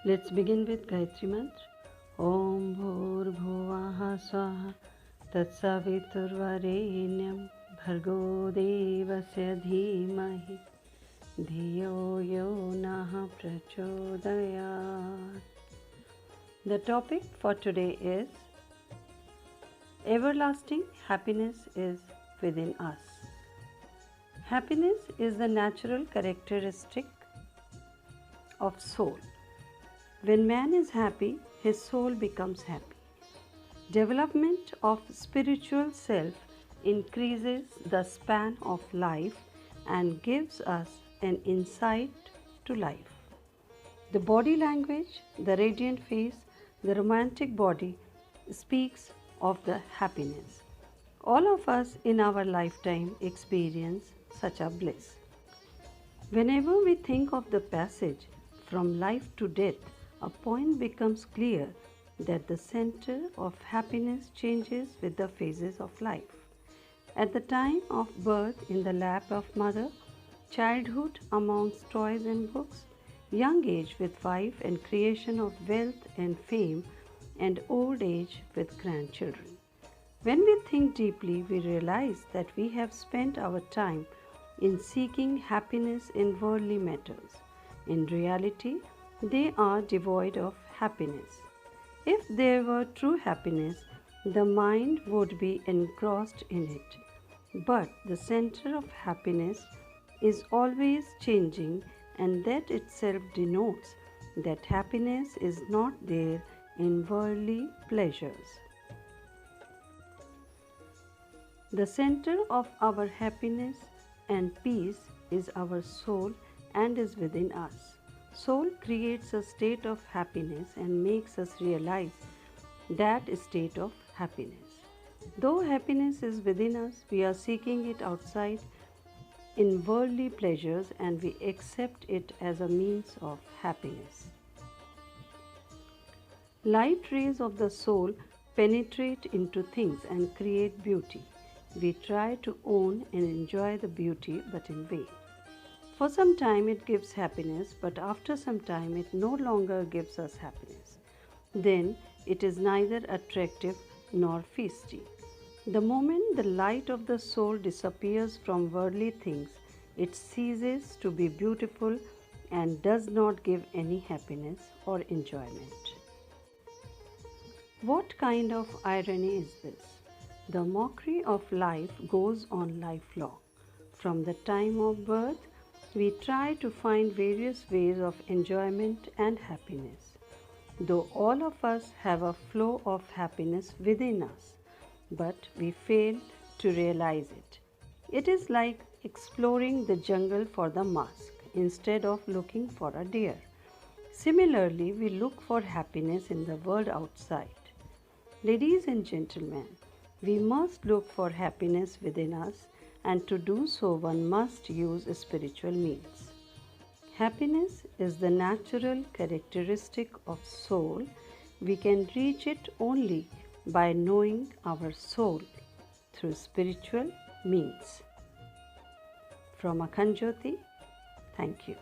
Let's begin with Gayatri Mantra. Om Bhur Bhuvaha Swaha Tatsaviturvarenyam Bhargo Devasya Dhimahi Dhiyo Yo Naha Prachodayat. The topic for today is Everlasting happiness is within us. Happiness is the natural characteristic of soul. When man is happy, his soul becomes happy. Development of spiritual self increases the span of life and gives us an insight to life. The body language, the radiant face, the romantic body speaks of the happiness. All of us in our lifetime experience such a bliss. Whenever we think of the passage from life to death, a point becomes clear that the center of happiness changes with the phases of life. At the time of birth in the lap of mother, childhood amongst toys and books, young age with wife and creation of wealth and fame, and old age with grandchildren. When we think deeply, we realize that we have spent our time in seeking happiness in worldly matters. In reality, they are devoid of happiness. If there were true happiness, the mind would be engrossed in it. But the center of happiness is always changing, and that itself denotes that happiness is not there in worldly pleasures. The center of our happiness and peace is our soul and is within us. Soul creates a state of happiness and makes us realize that state of happiness. Though happiness is within us, we are seeking it outside in worldly pleasures and we accept it as a means of happiness. Light rays of the soul penetrate into things and create beauty. We try to own and enjoy the beauty, but in vain. For some time it gives happiness, but after some time it no longer gives us happiness. Then it is neither attractive nor feisty. The moment the light of the soul disappears from worldly things, it ceases to be beautiful and does not give any happiness or enjoyment. What kind of irony is this? The mockery of life goes on lifelong. From the time of birth, we try to find various ways of enjoyment and happiness. Though all of us have a flow of happiness within us, but we fail to realize it. It is like exploring the jungle for the musk instead of looking for a deer. Similarly, we look for happiness in the world outside. Ladies and gentlemen, we must look for happiness within us, and to do so one must use spiritual means. Happiness is the natural characteristic of soul. We can reach it only by knowing our soul through spiritual means. From Akhanjyoti, thank you.